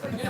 I need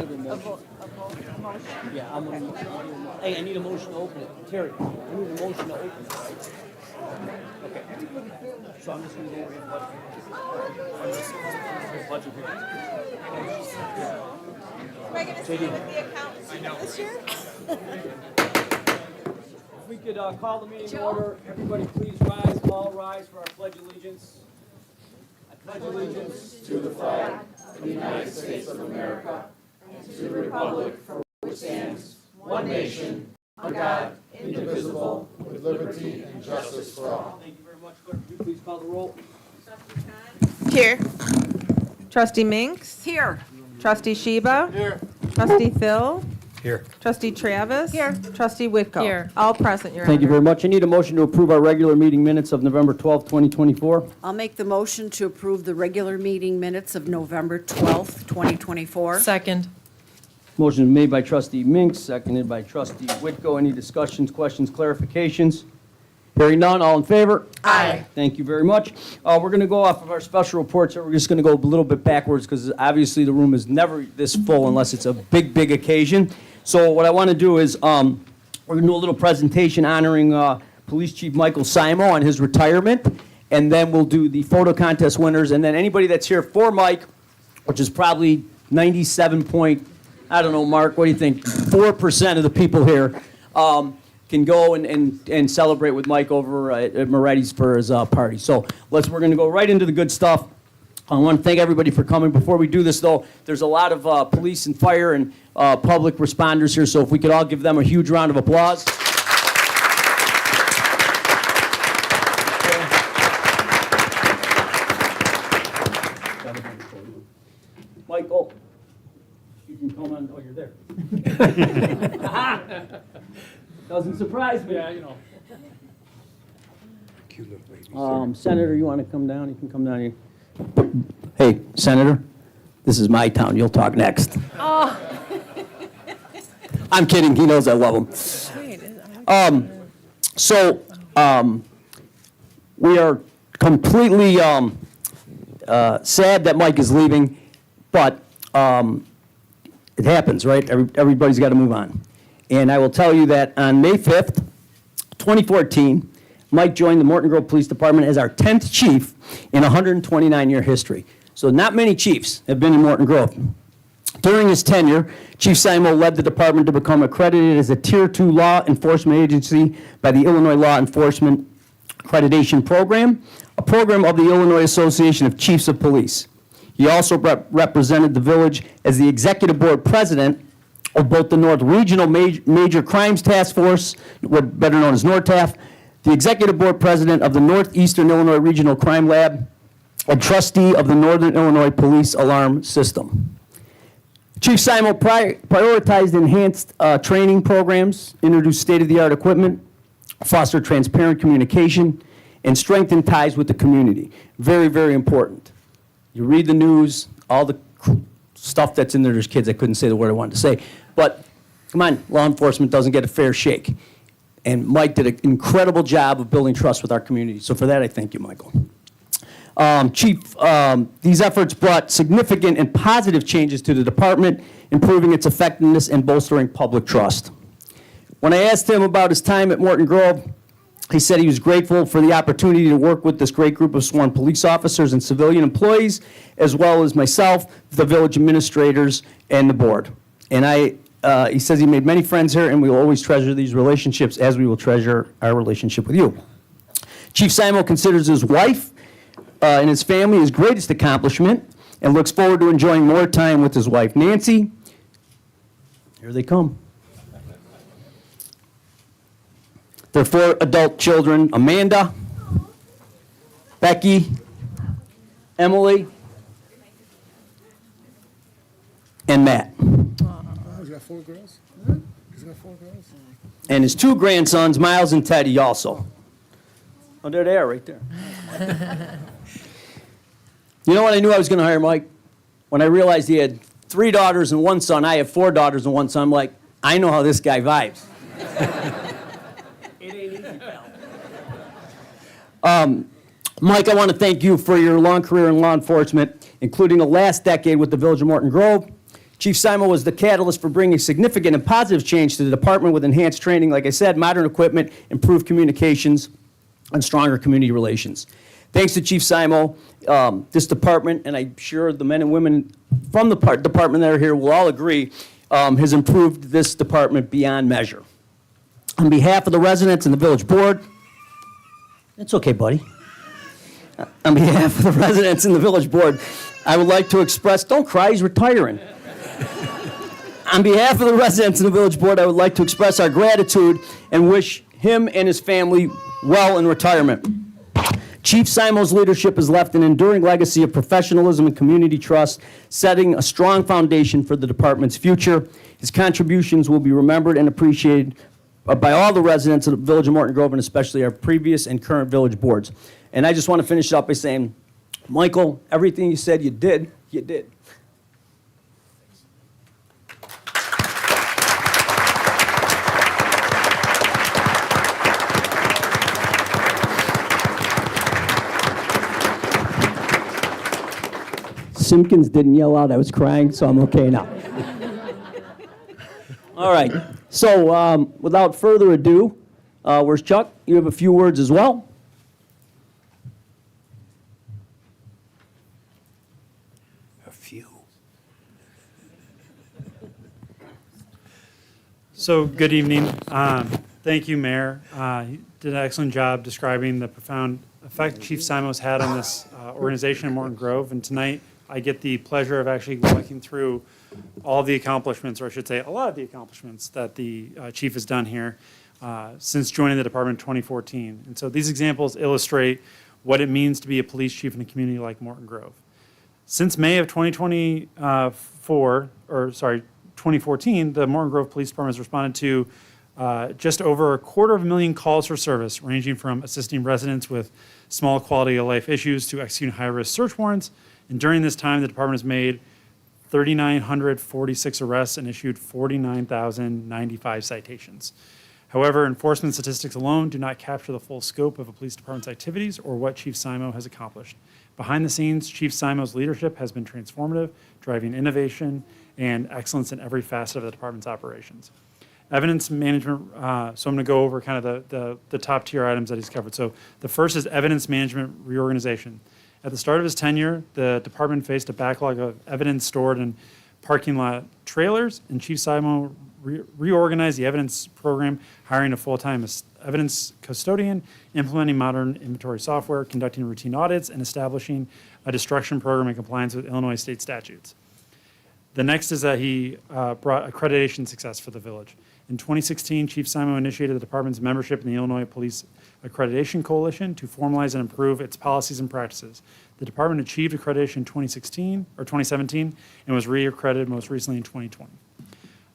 a motion. Yeah, hey, I need a motion to open it. Terry, I need a motion to open it. Okay. So I'm just going to go over the budget here. Am I going to stay with the account this year? If we could call the meeting to order, everybody please rise, all rise for our pledge of allegiance. I pledge allegiance to the flag of the United States of America and to the republic for which stands one nation, under God, indivisible, with liberty and justice for all. Thank you very much. Clerk, would you please call the roll? Here. Trustee Minks? Here. Trustee Sheba? Here. Trustee Phil? Here. Trustee Travis? Here. Trustee Whitco? Here. All present, Your Honor. Thank you very much. I need a motion to approve our regular meeting minutes of November 12th, 2024. I'll make the motion to approve the regular meeting minutes of November 12th, 2024. Second. Motion made by trustee Minks, seconded by trustee Whitco. Any discussions, questions, clarifications? Hearing none, all in favor? Aye. Thank you very much. We're going to go off of our special reports, and we're just going to go a little bit backwards because obviously the room is never this full unless it's a big, big occasion. So what I want to do is we're going to do a little presentation honoring Police Chief Michael Simo on his retirement, and then we'll do the photo contest winners, and then anybody that's here for Mike, which is probably 97 point, I don't know, Mark, what do you think? 4% of the people here can go and celebrate with Mike over at Moretti's for his party. So we're going to go right into the good stuff. I want to thank everybody for coming. Before we do this, though, there's a lot of police and fire and public responders here, so if we could all give them a huge round of applause. Michael, you can come on. Oh, you're there. Doesn't surprise me. Yeah, you know. Senator, you want to come down? You can come down here. Hey, Senator, this is my town. You'll talk next. Oh. I'm kidding. He knows I love him. We are completely sad that Mike is leaving, but it happens, right? Everybody's got to move on. And I will tell you that on May 5th, 2014, Mike joined the Morton Grove Police Department as our 10th chief in 129-year history. So not many chiefs have been in Morton Grove. During his tenure, Chief Simo led the department to become accredited as a Tier 2 law enforcement agency by the Illinois Law Enforcement Accreditation Program, a program of the Illinois Association of Chiefs of Police. He also represented the village as the executive board president of both the North Regional Major Crimes Task Force, better known as NORTAF, the executive board president of the Northeastern Illinois Regional Crime Lab, and trustee of the Northern Illinois Police Alarm System. Chief Simo prioritized enhanced training programs, introduced state-of-the-art equipment, fostered transparent communication, and strengthened ties with the community. Very, very important. You read the news, all the stuff that's in there. There's kids, I couldn't say the word I wanted to say. But come on, law enforcement doesn't get a fair shake. And Mike did an incredible job of building trust with our community. So for that, I thank you, Michael. Chief, these efforts brought significant and positive changes to the department, improving its effectiveness and bolstering public trust. When I asked him about his time at Morton Grove, he said he was grateful for the opportunity to work with this great group of sworn police officers and civilian employees, as well as myself, the village administrators, and the board. And he says he made many friends here, and we will always treasure these relationships as we will treasure our relationship with you. Chief Simo considers his wife and his family his greatest accomplishment and looks forward to enjoying more time with his wife, Nancy. Here they come. Their 4 adult children, Amanda, Becky, Emily, and Matt. He's got 4 girls? He's got 4 girls? And his 2 grandsons, Miles and Teddy, also. Oh, there they are, right there. You know what I knew I was going to hire Mike? When I realized he had 3 daughters and 1 son. I have 4 daughters and 1 son. I'm like, I know how this guy vibes. It ain't easy, pal. Mike, I want to thank you for your long career in law enforcement, including the last decade with the Village of Morton Grove. Chief Simo was the catalyst for bringing significant and positive change to the department with enhanced training, like I said, modern equipment, improved communications, and stronger community relations. Thanks to Chief Simo, this department, and I'm sure the men and women from the department that are here will all agree, has improved this department beyond measure. On behalf of the residents and the village board, it's okay, buddy. On behalf of the residents and the village board, I would like to express, don't cry, he's retiring. On behalf of the residents and the village board, I would like to express our gratitude and wish him and his family well in retirement. Chief Simo's leadership has left an enduring legacy of professionalism and community trust, setting a strong foundation for the department's future. His contributions will be remembered and appreciated by all the residents of the Village of Morton Grove, and especially our previous and current village boards. And I just want to finish it up by saying, Michael, everything you said you did, you did. Simpkins didn't yell out I was crying, so I'm okay now. All right, so without further ado, where's Chuck? You have a few words as well. A few. So, good evening. Thank you, Mayor. You did an excellent job describing the profound effect Chief Simo's had on this organization in Morton Grove. And tonight, I get the pleasure of actually walking through all the accomplishments, or I should say a lot of the accomplishments that the chief has done here since joining the department in 2014. And so these examples illustrate what it means to be a police chief in a community like Morton Grove. Since May of 2014, the Morton Grove Police Department has responded to just over 250,000 calls for service, ranging from assisting residents with small quality of life issues to executing high-risk search warrants. And during this time, the department has made 3,946 arrests and issued 49,095 citations. However, enforcement statistics alone do not capture the full scope of a police department's activities or what Chief Simo has accomplished. Behind the scenes, Chief Simo's leadership has been transformative, driving innovation and excellence in every facet of the department's operations. Evidence management, so I'm going to go over kind of the top tier items that he's covered. So the first is evidence management reorganization. At the start of his tenure, the department faced a backlog of evidence stored in parking lot trailers, and Chief Simo reorganized the evidence program, hiring a full-time evidence custodian, implementing modern inventory software, conducting routine audits, and establishing a destruction program in compliance with Illinois state statutes. The next is that he brought accreditation success for the village. In 2016, Chief Simo initiated the department's membership in the Illinois Police Accreditation Coalition to formalize and improve its policies and practices. The department achieved accreditation in 2017 and was re-accredited most recently in 2020.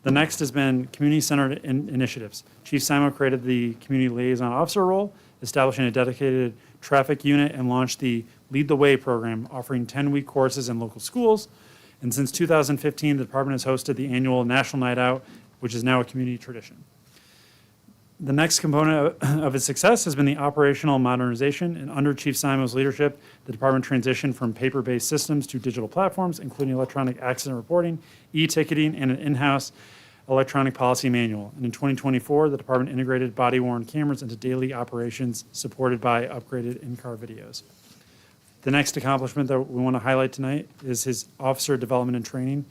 The next has been community-centered initiatives. Chief Simo created the community liaison officer role, establishing a dedicated traffic unit, and launched the Lead the Way program, offering 10-week courses in local schools. And since 2015, the department has hosted the annual National Night Out, which is now a community tradition. The next component of its success has been the operational modernization, and under Chief Simo's leadership, the department transitioned from paper-based systems to digital platforms, including electronic accident reporting, e-ticketing, and an in-house electronic policy manual. And in 2024, the department integrated body-worn cameras into daily operations supported by upgraded in-car videos. The next accomplishment that we want to highlight tonight is his officer development and training.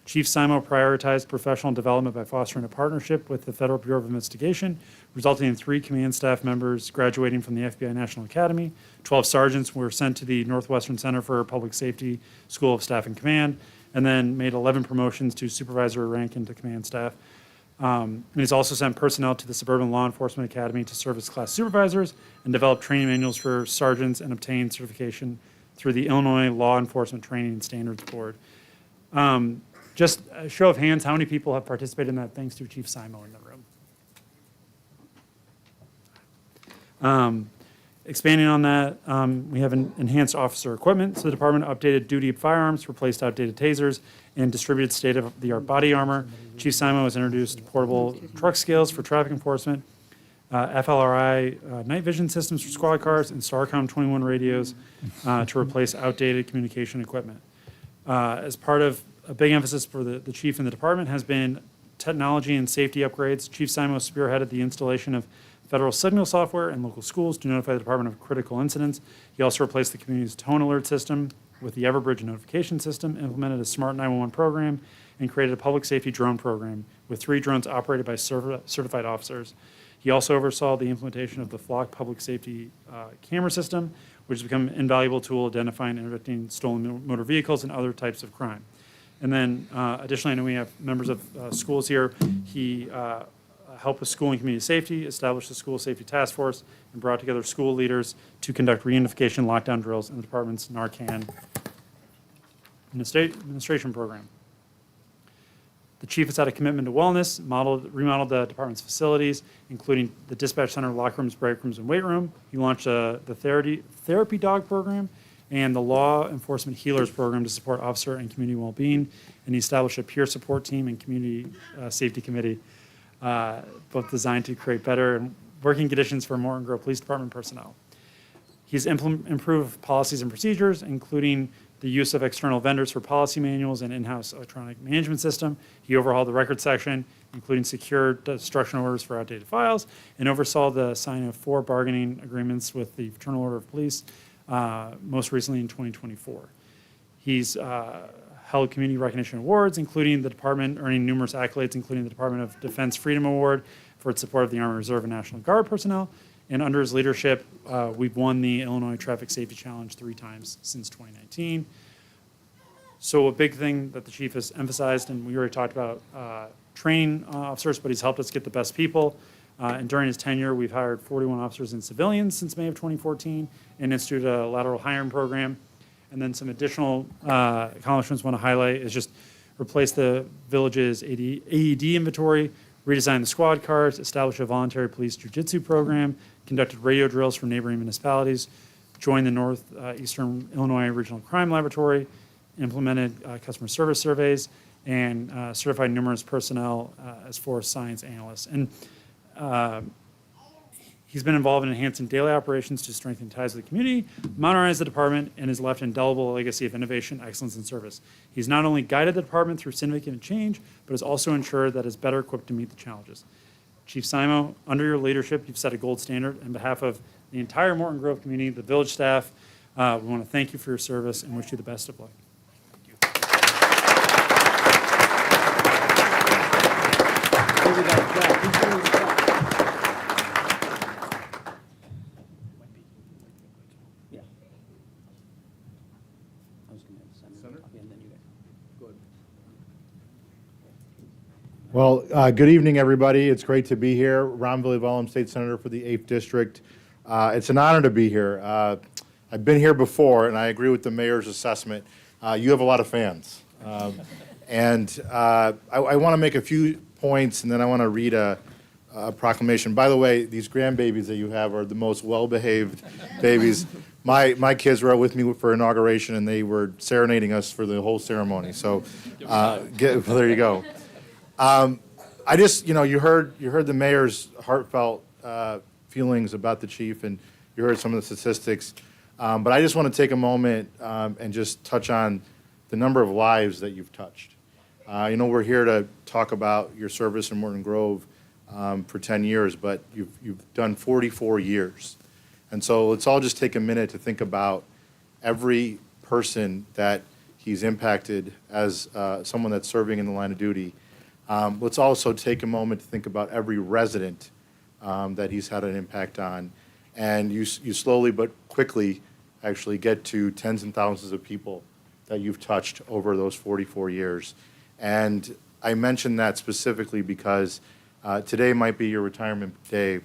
Chief Simo prioritized professional development by fostering a partnership with the Federal Bureau of Investigation, resulting in 3 command staff members graduating from the FBI National Academy. 12 sergeants were sent to the Northwestern Center for Public Safety School of Staff and Command, and then made 11 promotions to supervisory rank into command staff. And he's also sent personnel to the Suburban Law Enforcement Academy to serve as class supervisors and develop training manuals for sergeants and obtain certification through the Illinois Law Enforcement Training and Standards Board. Just a show of hands, how many people have participated in that thanks to Chief Simo in the room? Expanding on that, we have enhanced officer equipment. So the department updated duty firearms, replaced outdated tasers, and distributed state-of-the-art body armor. Chief Simo has introduced portable truck scales for traffic enforcement, FLRI night vision systems for squad cars, and STARCOM 21 radios to replace outdated communication equipment. As part of a big emphasis for the chief and the department has been technology and safety upgrades. Chief Simo spearheaded the installation of federal signal software in local schools to notify the department of critical incidents. He also replaced the community's tone alert system with the Everbridge notification system, implemented a smart 911 program, and created a public safety drone program with 3 drones operated by certified officers. He also oversaw the implementation of the Flock public safety camera system, which has become an invaluable tool identifying and interdicting stolen motor vehicles and other types of crime. And then additionally, I know we have members of schools here. He helped with school and community safety, established the school safety task force, and brought together school leaders to conduct reunification lockdown drills in the department's Narcan administration program. The chief has had a commitment to wellness, remodeled the department's facilities, including the dispatch center, locker rooms, break rooms, and weight room. He launched the therapy dog program and the law enforcement healers program to support officer and community well-being. And he established a peer support team and community safety committee, both designed to create better working conditions for Morton Grove Police Department personnel. He's improved policies and procedures, including the use of external vendors for policy manuals and in-house electronic management system. He overhauled the record section, including secured destruction orders for outdated files, and oversaw the signing of 4 bargaining agreements with the Fraternal Order of Police, most recently in 2024. He's held community recognition awards, including the department earning numerous accolades, including the Department of Defense Freedom Award for its support of the Army Reserve and National Guard personnel. And under his leadership, we've won the Illinois Traffic Safety Challenge 3 times since 2019. So a big thing that the chief has emphasized, and we already talked about training officers, but he's helped us get the best people. And during his tenure, we've hired 41 officers and civilians since May of 2014 and instituted a lateral hiring program. And then some additional accomplishments I want to highlight is just replace the village's AED inventory, redesign the squad cars, establish a voluntary police jiu-jitsu program, conducted radio drills from neighboring municipalities, joined the Northeastern Illinois Regional Crime Laboratory, implemented customer service surveys, and certified numerous personnel as forest science analysts. And he's been involved in enhancing daily operations to strengthen ties with the community, modernize the department, and has left an indelible legacy of innovation, excellence, and service. He's not only guided the department through significant change, but has also ensured that it's better equipped to meet the challenges. Chief Simo, under your leadership, you've set a gold standard. On behalf of the entire Morton Grove community, the village staff, we want to thank you for your service and wish you the best of luck. Yeah. I was going to send it up, and then you guys. Go ahead. Well, good evening, everybody. It's great to be here. Ron Villevallum, State Senator for the 8th District. It's an honor to be here. I've been here before, and I agree with the mayor's assessment. You have a lot of fans. And I want to make a few points, and then I want to read a proclamation. By the way, these grandbabies that you have are the most well-behaved babies. My kids were out with me for inauguration, and they were serenading us for the whole ceremony. So there you go. I just, you heard the mayor's heartfelt feelings about the chief, and you heard some of the statistics. But I just want to take a moment and just touch on the number of lives that you've touched. We're here to talk about your service in Morton Grove for 10 years, but you've done 44 years. And so let's all just take a minute to think about every person that he's impacted as someone that's serving in the line of duty. Let's also take a moment to think about every resident that he's had an impact on. And you slowly but quickly actually get to tens and thousands of people that you've touched over those 44 years. And I mention that specifically because today might be your retirement day,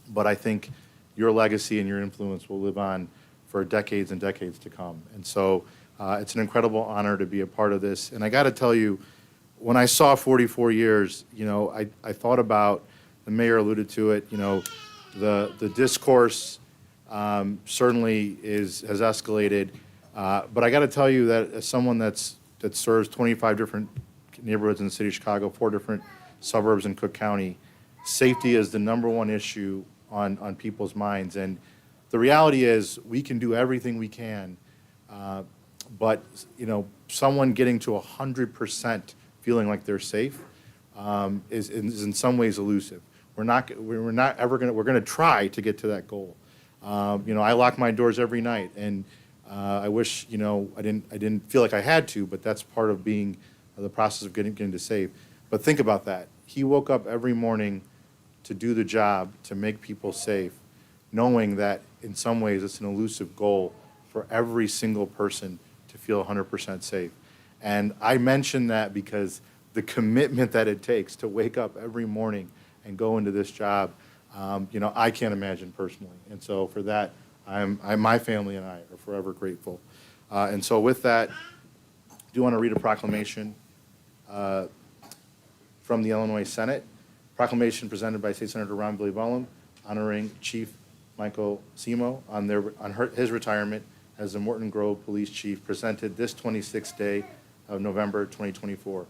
but I think your legacy and your influence will live on for decades and decades to come. And so it's an incredible honor to be a part of this. And I got to tell you, when I saw 44 years, I thought about, the mayor alluded to it, the discourse certainly has escalated. But I got to tell you that as someone that serves 25 different neighborhoods in the city of Chicago, 4 different suburbs in Cook County, safety is the #1 issue on people's minds. And the reality is, we can do everything we can, but someone getting to 100% feeling like they're safe is in some ways elusive. We're not ever going to. We're going to try to get to that goal. I lock my doors every night, and I wish I didn't feel like I had to, but that's part of being the process of getting to safe. But think about that. He woke up every morning to do the job, to make people safe, knowing that in some ways it's an elusive goal for every single person to feel 100% safe. And I mention that because the commitment that it takes to wake up every morning and go into this job, I can't imagine personally. And so for that, my family and I are forever grateful. And so with that, I do want to read a proclamation from the Illinois Senate. Proclamation presented by State Senator Ron Billy honoring Chief Michael Simo on his retirement as the Morton Grove Police Chief, presented this 26th day of November 2024.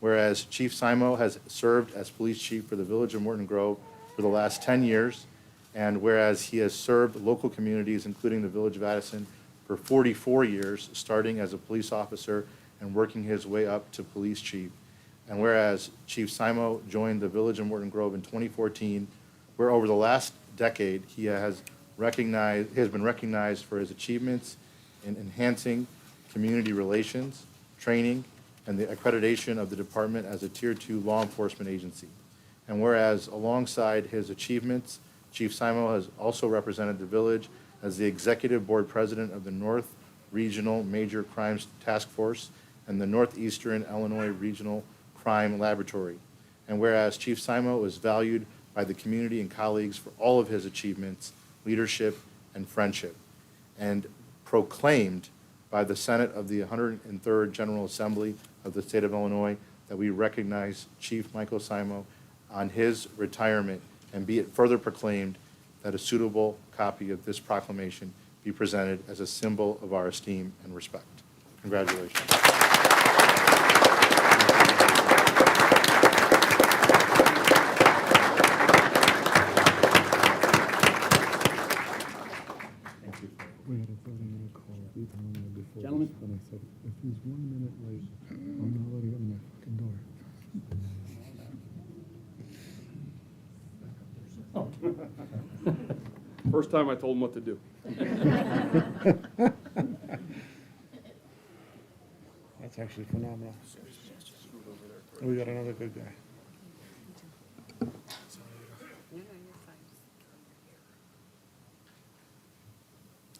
Whereas Chief Simo has served as police chief for the village of Morton Grove for the last 10 years, and whereas he has served local communities, including the village of Addison, for 44 years, starting as a police officer and working his way up to police chief. And whereas Chief Simo joined the village of Morton Grove in 2014, where over the last decade he has been recognized for his achievements in enhancing community relations, training, and the accreditation of the department as a Tier 2 law enforcement agency. And whereas alongside his achievements, Chief Simo has also represented the village as the Executive Board President of the North Regional Major Crimes Task Force and the Northeastern Illinois Regional Crime Laboratory. And whereas Chief Simo is valued by the community and colleagues for all of his achievements, leadership, and friendship, and proclaimed by the Senate of the 103rd General Assembly of the State of Illinois that we recognize Chief Michael Simo on his retirement, and be it further proclaimed that a suitable copy of this proclamation be presented as a symbol of our esteem and respect. Congratulations. We had a 30-minute call. He told me before. Gentlemen. And I said, if he's 1 minute late, I'm not letting him in my fucking door. First time I told him what to do. That's actually phenomenal. We got another good guy.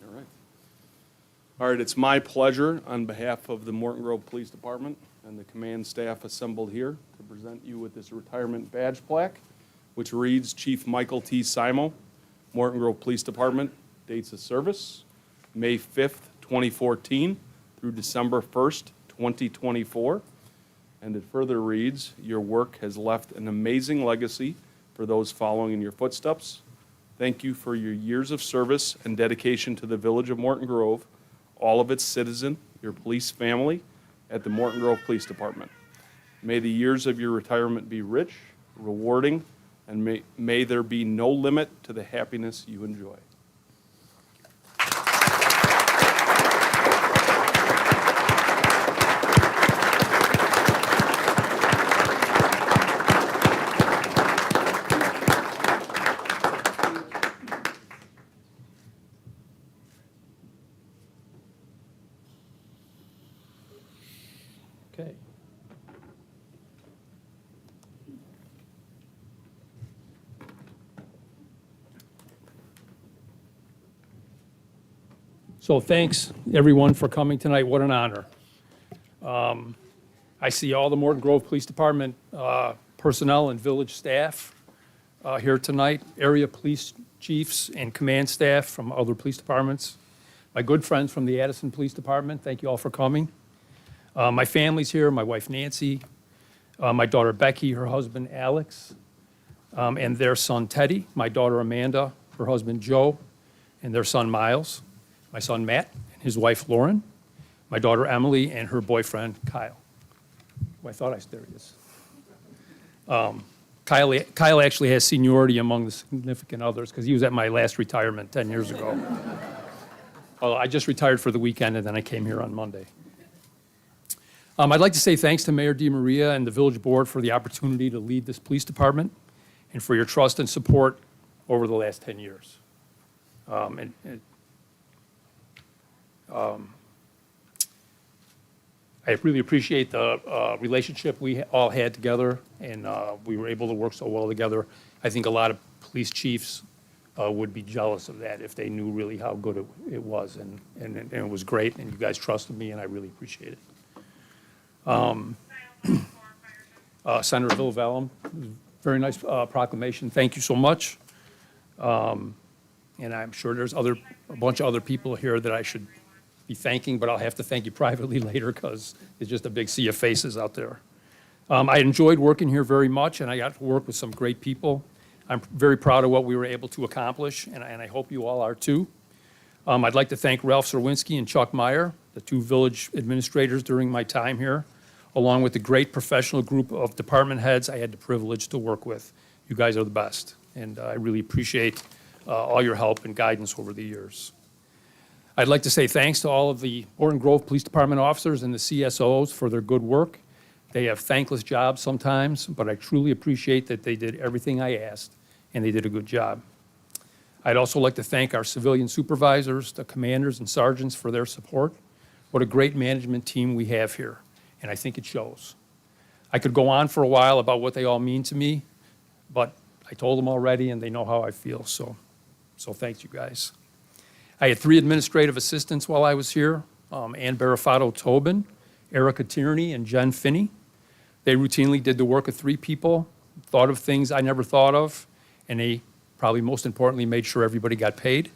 All right. All right, it's my pleasure on behalf of the Morton Grove Police Department and the command staff assembled here to present you with this retirement badge plaque, which reads Chief Michael T. Simo, Morton Grove Police Department, dates of service, May 5th, 2014 through December 1st, 2024. And it further reads, your work has left an amazing legacy for those following in your footsteps. Thank you for your years of service and dedication to the village of Morton Grove, all of its citizens, your police family at the Morton Grove Police Department. May the years of your retirement be rich, rewarding, and may there be no limit to the happiness you enjoy. Okay. So thanks, everyone, for coming tonight. What an honor. I see all the Morton Grove Police Department personnel and village staff here tonight, area police chiefs and command staff from other police departments, my good friends from the Addison Police Department, thank you all for coming. My family's here, my wife Nancy, my daughter Becky, her husband Alex, and their son Teddy, my daughter Amanda, her husband Joe, and their son Miles, my son Matt, and his wife Lauren, my daughter Emily, and her boyfriend Kyle. Well, I thought there he is. Kyle actually has seniority among the significant others because he was at my last retirement 10 years ago. Although I just retired for the weekend and then I came here on Monday. I'd like to say thanks to Mayor DiMaria and the village board for the opportunity to lead this police department and for your trust and support over the last 10 years. I really appreciate the relationship we all had together, and we were able to work so well together. I think a lot of police chiefs would be jealous of that if they knew really how good it was, and it was great, and you guys trusted me, and I really appreciate it. Senator Villavallum, very nice proclamation. Thank you so much. And I'm sure there's a bunch of other people here that I should be thanking, but I'll have to thank you privately later because it's just a big sea of faces out there. I enjoyed working here very much, and I got to work with some great people. I'm very proud of what we were able to accomplish, and I hope you all are too. I'd like to thank Ralph Serwinski and Chuck Meyer, the two village administrators during my time here, along with the great professional group of department heads I had the privilege to work with. You guys are the best, and I really appreciate all your help and guidance over the years. I'd like to say thanks to all of the Morton Grove Police Department officers and the CSOs for their good work. They have thankless jobs sometimes, but I truly appreciate that they did everything I asked, and they did a good job. I'd also like to thank our civilian supervisors, the commanders and sergeants for their support. What a great management team we have here, and I think it shows. I could go on for a while about what they all mean to me, but I told them already, and they know how I feel, so thanks, you guys. I had 3 administrative assistants while I was here, Ann Barafato-Tobin, Erica Tierney, and Jen Finney. They routinely did the work of 3 people, thought of things I never thought of, and they probably most importantly made sure everybody got paid,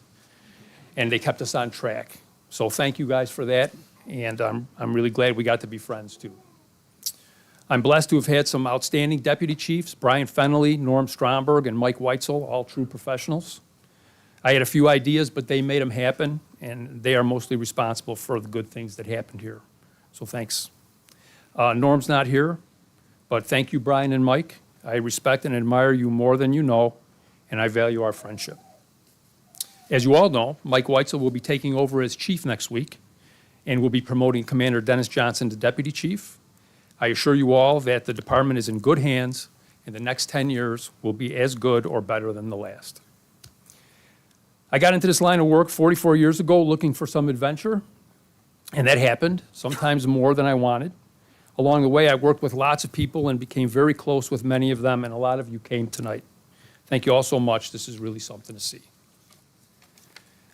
and they kept us on track. So thank you guys for that, and I'm really glad we got to be friends too. I'm blessed to have had some outstanding deputy chiefs, Brian Fennelly, Norm Stromberg, and Mike Weitzel, all true professionals. I had a few ideas, but they made them happen, and they are mostly responsible for the good things that happened here. So thanks. Norm's not here, but thank you, Brian and Mike. I respect and admire you more than you know, and I value our friendship. As you all know, Mike Weitzel will be taking over as chief next week, and will be promoting Commander Dennis Johnson to deputy chief. I assure you all that the department is in good hands, and the next 10 years will be as good or better than the last. I got into this line of work 44 years ago looking for some adventure, and that happened, sometimes more than I wanted. Along the way, I worked with lots of people and became very close with many of them, and a lot of you came tonight. Thank you all so much. This is really something to see.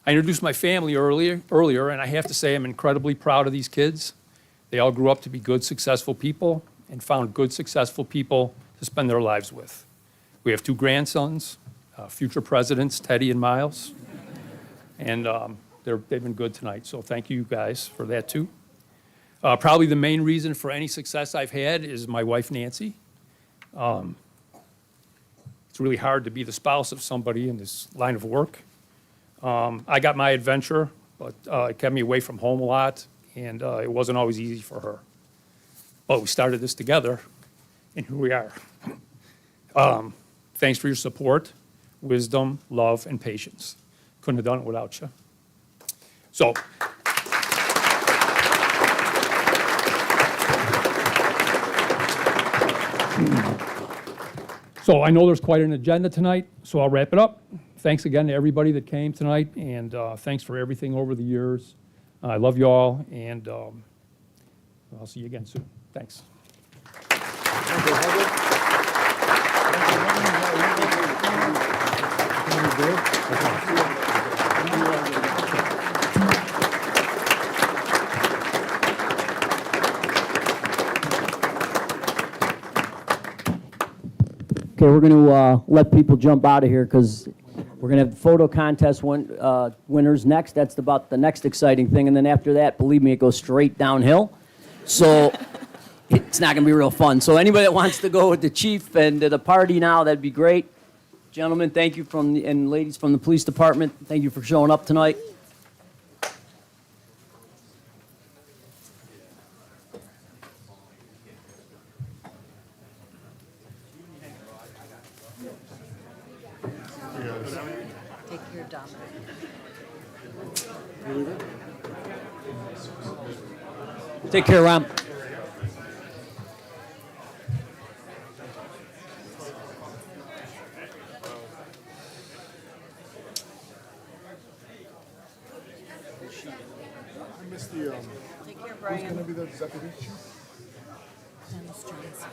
I introduced my family earlier, and I have to say I'm incredibly proud of these kids. They all grew up to be good, successful people and found good, successful people to spend their lives with. We have 2 grandsons, future presidents, Teddy and Miles, and they've been good tonight, so thank you guys for that too. Probably the main reason for any success I've had is my wife, Nancy. It's really hard to be the spouse of somebody in this line of work. I got my adventure, but it kept me away from home a lot, and it wasn't always easy for her. But we started this together, and here we are. Thanks for your support, wisdom, love, and patience. Couldn't have done it without you. So, I know there's quite an agenda tonight, so I'll wrap it up. Thanks again to everybody that came tonight, and thanks for everything over the years. I love you all, and I'll see you again soon. Thanks. Okay, we're going to let people jump out of here because we're going to have photo contest winners next. That's about the next exciting thing. And then after that, believe me, it goes straight downhill. So it's not going to be real fun. So anybody that wants to go with the chief and to the party now, that'd be great. Gentlemen, thank you and ladies from the police department, thank you for showing up tonight. Take care, Dominic. Take care, Ron. I missed the, Take care, who's Brian. gonna be the deputy chief? Dennis Johnson.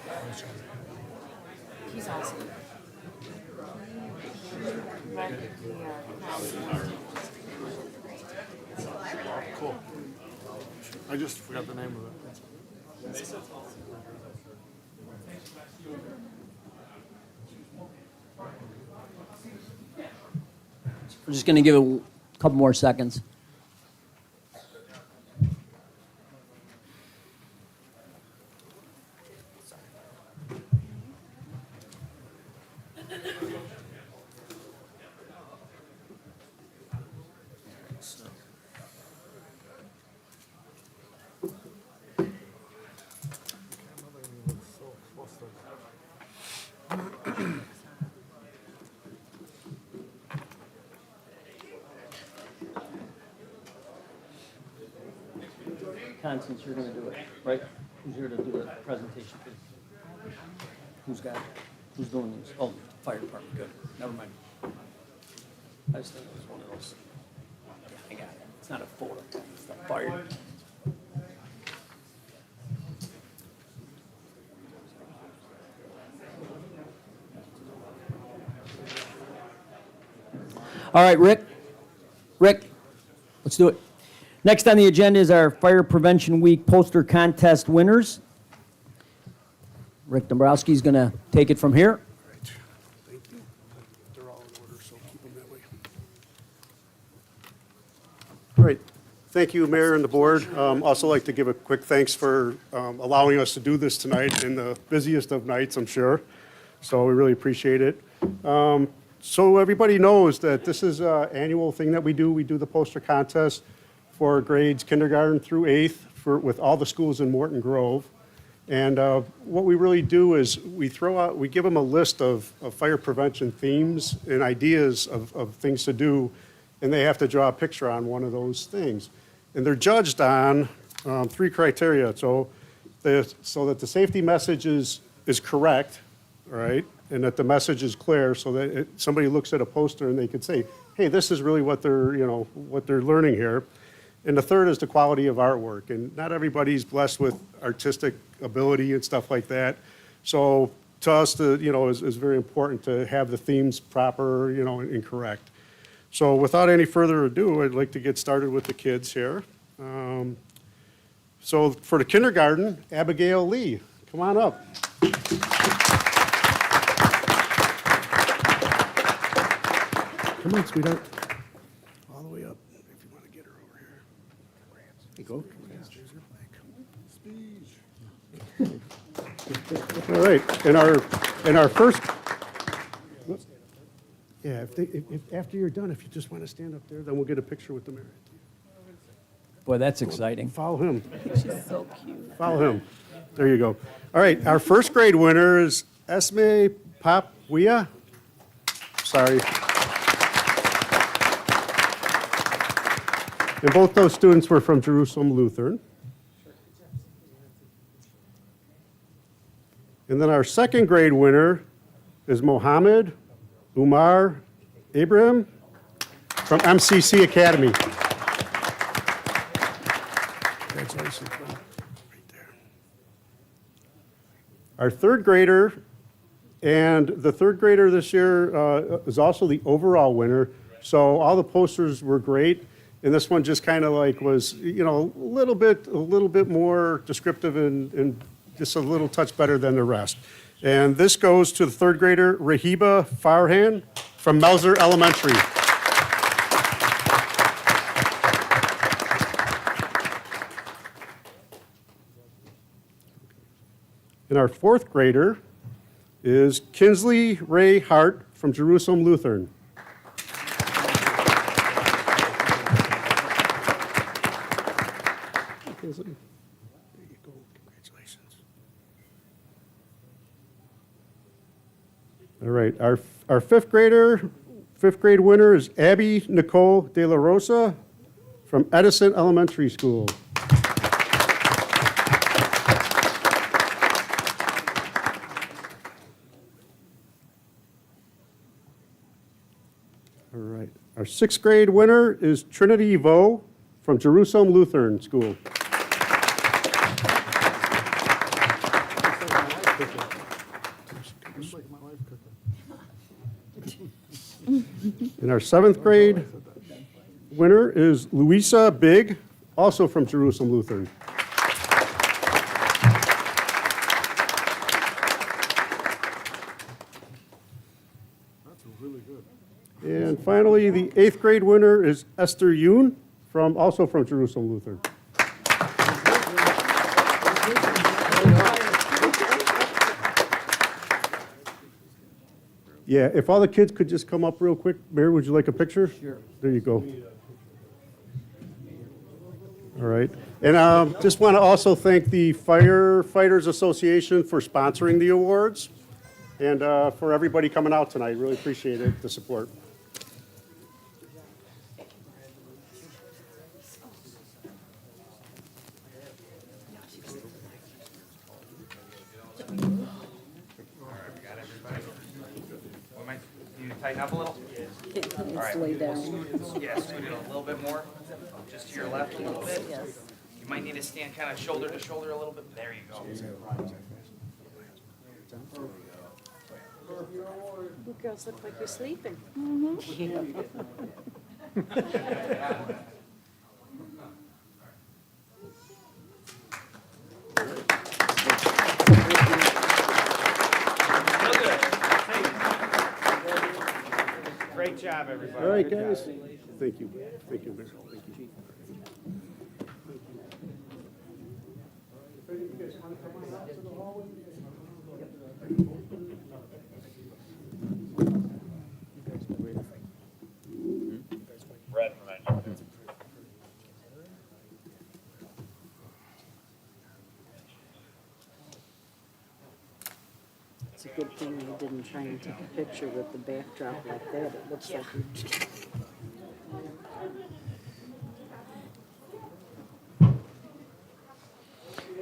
He's awesome. Cool. I just forgot the name of it. We're just going to give it a couple more seconds. Constance, you're going to do it, right? Who's here to do the presentation? Who's got it? Who's doing these? Oh, fire department, good. Never mind. I just think it was one of those. Yeah, I got it. It's not a photo, it's the fire. All right, Rick, let's do it. Next on the agenda is our Fire Prevention Week poster contest winners. Rick Dombrowski's going to take it from here. Thank you. They're all in order, so keep them that way. All right. Thank you, Mayor and the board. Also like to give a quick thanks for allowing us to do this tonight in the busiest of nights, I'm sure. So we really appreciate it. So everybody knows that this is an annual thing that we do. We do the poster contest for grades kindergarten through 8th with all the schools in Morton Grove. And what we really do is we give them a list of fire prevention themes and ideas of things to do, and they have to draw a picture on one of those things. And they're judged on 3 criteria. So that the safety message is correct, right? And that the message is clear, so that somebody looks at a poster and they could say, hey, this is really what they're learning here. And the third is the quality of artwork. And not everybody's blessed with artistic ability and stuff like that. So to us, is very important to have the themes proper, and correct. So without any further ado, I'd like to get started with the kids here. So for the kindergarten, Abigail Lee, come on up. Come on, sweetheart. All the way up, if you want to get her over here. There you go. All right, and our first, yeah, if after you're done, if you just want to stand up there, then we'll get a picture with the mayor. Boy, that's exciting. Follow him. She's so cute. Follow him. There you go. All right, our first grade winner is Esme Papwia. Sorry. And both those students were from Jerusalem Lutheran. And then our second grade winner is Mohammed Umar Ibrahim from MCC Academy. Congratulations, bro. Right there. Our third grader, and the third grader this year is also the overall winner. So all the posters were great. And this one just kind of like was, a little bit more descriptive and just a little touch better than the rest. And this goes to the third grader Rahiba Farhan from Melzer Elementary. And our fourth grader is Kinsley Ray Hart from Jerusalem Lutheran. Kinsley, there you go. Congratulations. All right, our fifth grade winner is Abby Nicole De La Rosa from Edison Elementary School. All right, our sixth grade winner is Trinity Vo from Jerusalem Lutheran School. And our seventh grade winner is Louisa Big, also from Jerusalem Lutheran. And finally, the eighth grade winner is Esther Yoon, also from Jerusalem Lutheran. Yeah, if all the kids could just come up real quick. Mayor, would you like a picture? Sure. There you go. All right. And just want to also thank the Firefighters Association for sponsoring the awards and for everybody coming out tonight. Really appreciate it, the support. Tighten up a little? All right. Lay down. Yeah, scoot it a little bit more, just to your left a little bit. You might need to stand kind of shoulder to shoulder a little bit. There you go. You girls look like you're sleeping. Great job, everybody. All right, guys. Thank you. Thank you, Mayor. Thank you. It's a good thing you didn't try and take a picture with the backdrop like that. It looks like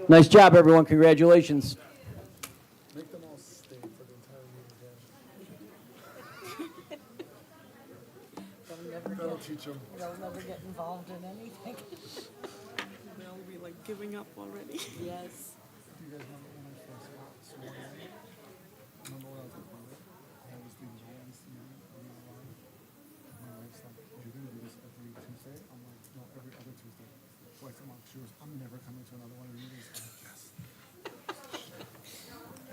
Nice job, everyone. Congratulations. Make them all stay for the entire meeting again. That'll teach them. they'll never get involved in anything. They'll be like giving up already. Yes. You guys remember when I first got sworn in? Remember when I was at Bullet? I was the longest meeting on my line. My wife's like, you're gonna do this every Tuesday? I'm like, no, every other Tuesday. Twice a month. She goes, I'm never coming to another one of your meetings. I'm like, yes.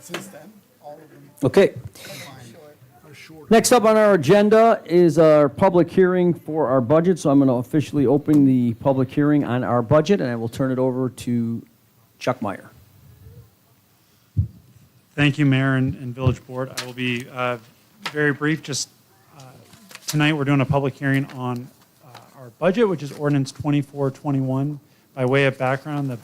Since then, all of them Okay. are short. Next up on our agenda is our public hearing for our budget. So I'm going to officially open the public hearing on our budget, and I will turn it over to Chuck Meyer. Thank you, Mayor and Village Board. I will be very brief. Just tonight, we're doing a public hearing on our budget, which is ordinance 2421. By way of background, the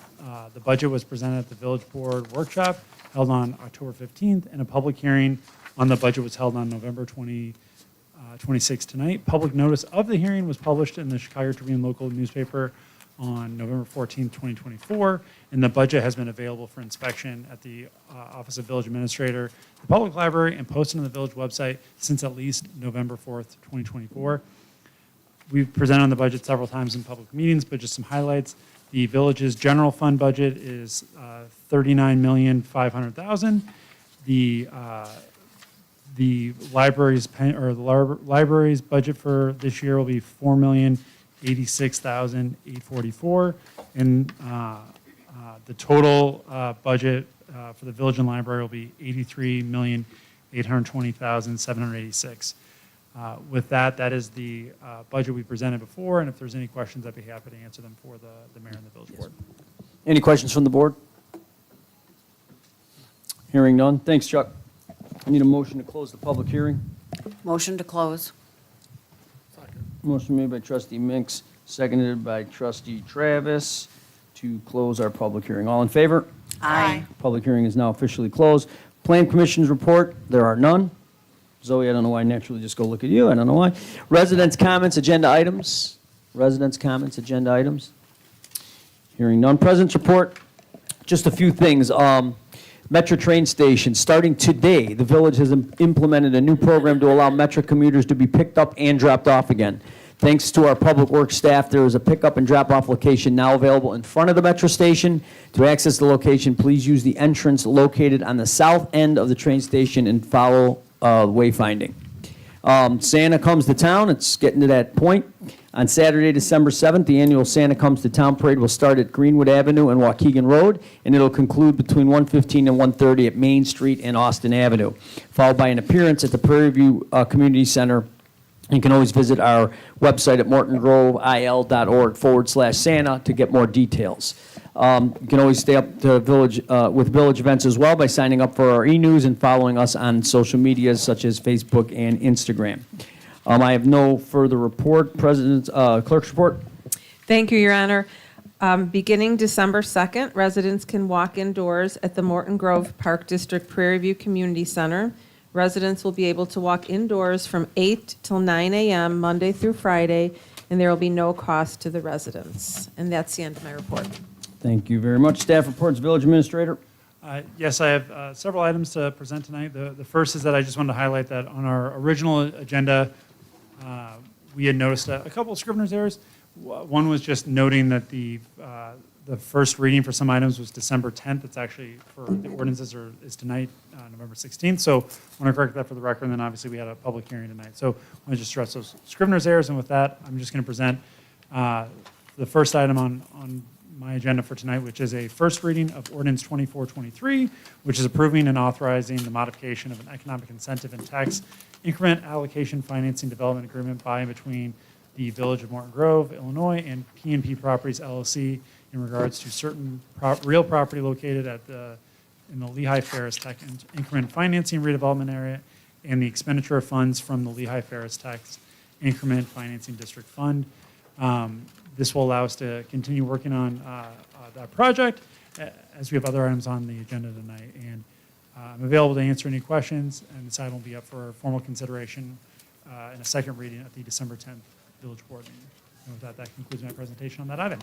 budget was presented at the Village Board workshop held on October 15th, and a public hearing on the budget was held on November 26th tonight. Public notice of the hearing was published in the Chicago Tribune local newspaper on November 14th, 2024, and the budget has been available for inspection at the Office of Village Administrator, the Public Library, and posted on the Village website since at least November 4th, 2024. We've presented on the budget several times in public meetings, but just some highlights. The village's general fund budget is $39,500,000. The library's library's budget for this year will be $4,086,844, and the total budget for the village and library will be $83,820,786. With that, that is the budget we presented before, and if there's any questions, I'd be happy to answer them for the mayor and the village board. Any questions from the board? Hearing none. Thanks, Chuck. I need a motion to close the public hearing. Motion to close. Motion made by trustee Minks, seconded by trustee Travis to close our public hearing. All in favor? Aye. Public hearing is now officially closed. Plan Commission's report, there are none. Zoe, I don't know why I naturally just go look at you. I don't know why. Residents' comments, agenda items. Residents' comments, agenda items. Hearing none. President's report, just a few things. Metro train station, starting today, the village has implemented a new program to allow Metro commuters to be picked up and dropped off again. Thanks to our public works staff, there is a pickup and drop-off location now available in front of the Metro station. To access the location, please use the entrance located on the south end of the train station and follow wayfinding. Santa comes to town. It's getting to that point. On Saturday, December 7th, the annual Santa Comes to Town Parade will start at Greenwood Avenue and Waukegan Road, and it'll conclude between 1:15 and 1:30 at Main Street and Austin Avenue, followed by an appearance at the Prairie View Community Center. You can always visit our website at mortongrovil.org/Santa to get more details. You can always stay up to village with village events as well by signing up for our e-news and following us on social media such as Facebook and Instagram. I have no further report. Clerk's report. Thank you, Your Honor. Beginning December 2nd, residents can walk indoors at the Morton Grove Park District Prairie View Community Center. Residents will be able to walk indoors from 8 till 9 a.m. Monday through Friday, and there will be no cost to the residents. And that's the end of my report. Thank you very much. Staff reports, village administrator. Yes, I have several items to present tonight. The first is that I just wanted to highlight that on our original agenda, we had noticed a couple of scrivener's errors. One was just noting that the first reading for some items was December 10th. It's actually for the ordinances is tonight, November 16th. So I want to correct that for the record. And then obviously we had a public hearing tonight. So I want to just stress those scrivener's errors. And with that, I'm just going to present the first item on my agenda for tonight, which is a first reading of Ordinance 2423, which is approving and authorizing the modification of an economic incentive and tax increment allocation financing development agreement by and between the Village of Morton Grove, Illinois, and P&P Properties LLC in regards to certain real property located in the Lehigh Ferris Tax Increment Financing Redevelopment Area and the expenditure of funds from the Lehigh Ferris Tax Increment Financing District Fund. This will allow us to continue working on that project as we have other items on the agenda tonight. And I'm available to answer any questions, and this item will be up for formal consideration in a second reading at the December 10th Village Board meeting. And with that, that concludes my presentation on that item.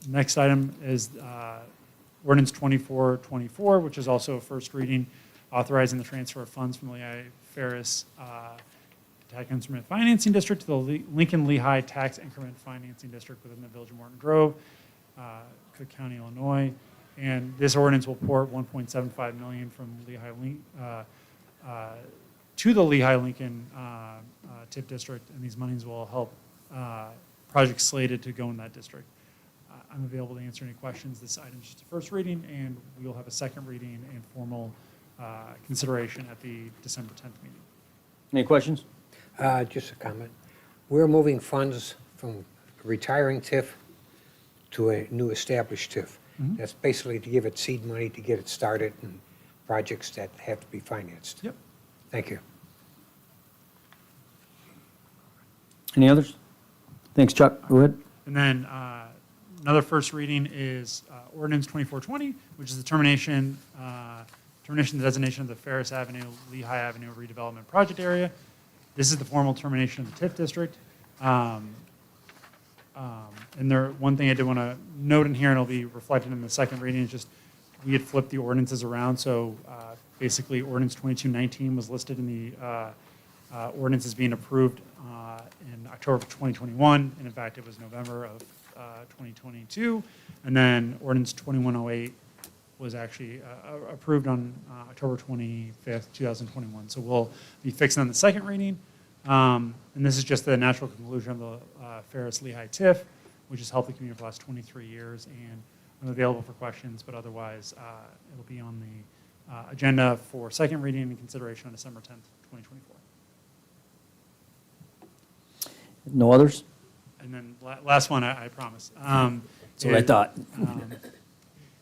Next item is Ordinance 2424, which is also a first reading, authorizing the transfer of funds from the Lehigh Ferris Tax Increment Financing District to the Lincoln Lehigh Tax Increment Financing District within the Village of Morton Grove, Cook County, Illinois. And this ordinance will port $1.75 million from Lehigh to the Lehigh Lincoln TIP district, and these monies will help projects slated to go in that district. I'm available to answer any questions. This item is just a first reading, and we will have a second reading and formal consideration at the December 10th meeting. Any questions? Just a comment. We're moving funds from retiring TIF to a new established TIF. Mm-hmm. That's basically to give it seed money to get it started and projects that have to be financed. Yep. Thank you. Any others? Thanks, Chuck. Go ahead. And then another first reading is Ordinance 2420, which is the termination the designation of the Ferris Avenue, Lehigh Avenue redevelopment project area. This is the formal termination of the TIF district. And one thing I did want to note in here, and it'll be reflected in the second reading, is just we had flipped the ordinances around. So basically, Ordinance 2219 was listed in the ordinances being approved in October of 2021, and in fact, it was November of 2022. And then Ordinance 2108 was actually approved on October 25th, 2021. So we'll be fixing on the second reading. And this is just the natural conclusion of the Ferris Lehigh TIF, which has helped the community for the last 23 years. And I'm available for questions, but otherwise, it'll be on the agenda for second reading and consideration on December 10th, 2024. No others? And then last one, I promise. That's what I thought.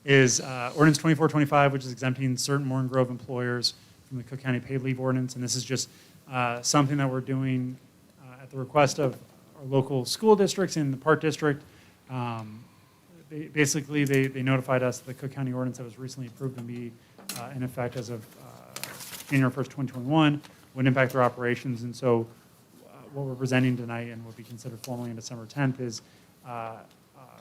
Is ordinance 2425, which is exempting certain Morton Grove employers from the Cook County paid leave ordinance. And this is just something that we're doing at the request of our local school districts in the Park District. Basically, they notified us that the Cook County ordinance that was recently approved and be in effect as of January 1st, 2021, would impact their operations. And so what we're presenting tonight and will be considered formally on December 10th is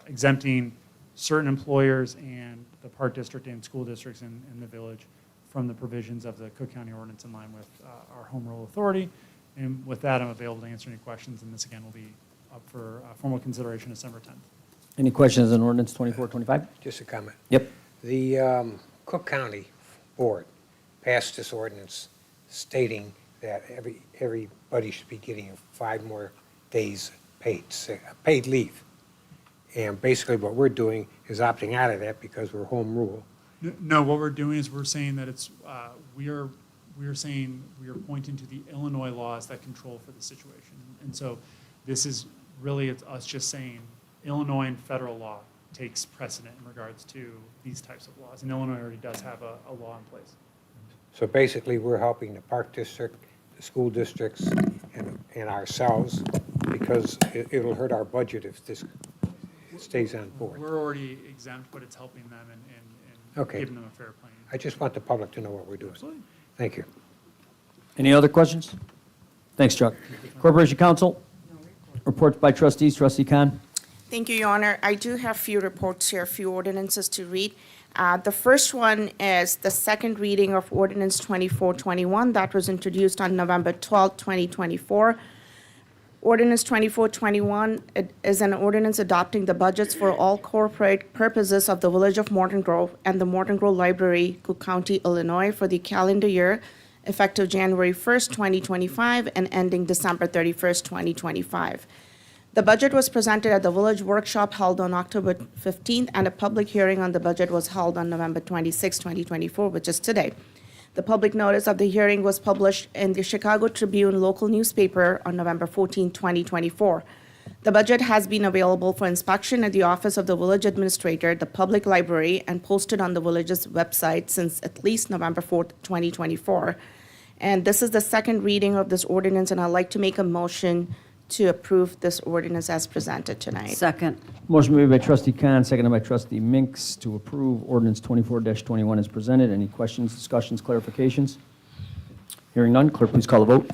exempting certain employers and the Park District and school districts in the village from the provisions of the Cook County ordinance in line with our home rule authority. And with that, I'm available to answer any questions, and this again will be up for formal consideration December 10th. Any questions on ordinance 2425? Just a comment. Yep. The Cook County Board passed this ordinance stating that everybody should be getting 5 more days paid leave. And basically what we're doing is opting out of that because we're home rule. No, what we're doing is we're saying that it's, we are pointing to the Illinois laws that control for the situation. And so this is really, it's us just saying Illinois and federal law takes precedent in regards to these types of laws. And Illinois already does have a law in place. So basically, we're helping the Park District, the school districts, and ourselves, because it'll hurt our budget if this stays on board. We're already exempt, but it's helping them and Okay. giving them a fair playing. I just want the public to know what we're doing. Absolutely. Thank you. Any other questions? Thanks, Chuck. Corporation Counsel? Reports by trustees. Trustee Khan? Thank you, Your Honor. I do have few reports here, few ordinances to read. The first one is the second reading of Ordinance 2421 that was introduced on November 12, 2024. Ordinance 2421 is an ordinance adopting the budgets for all corporate purposes of the Village of Morton Grove and the Morton Grove Library, Cook County, Illinois, for the calendar year effective January 1st, 2025, and ending December 31st, 2025. The budget was presented at the Village Workshop held on October 15th, and a public hearing on the budget was held on November 26, 2024, which is today. The public notice of the hearing was published in the Chicago Tribune local newspaper on November 14, 2024. The budget has been available for inspection at the office of the village administrator, the public library, and posted on the village's website since at least November 4th, 2024. And this is the second reading of this ordinance, and I'd like to make a motion to approve this ordinance as presented tonight. Second. Motion made by trustee Khan, seconded by trustee Minks to approve ordinance 24-21 as presented. Any questions, discussions, clarifications? Hearing none, clerk, please call the vote.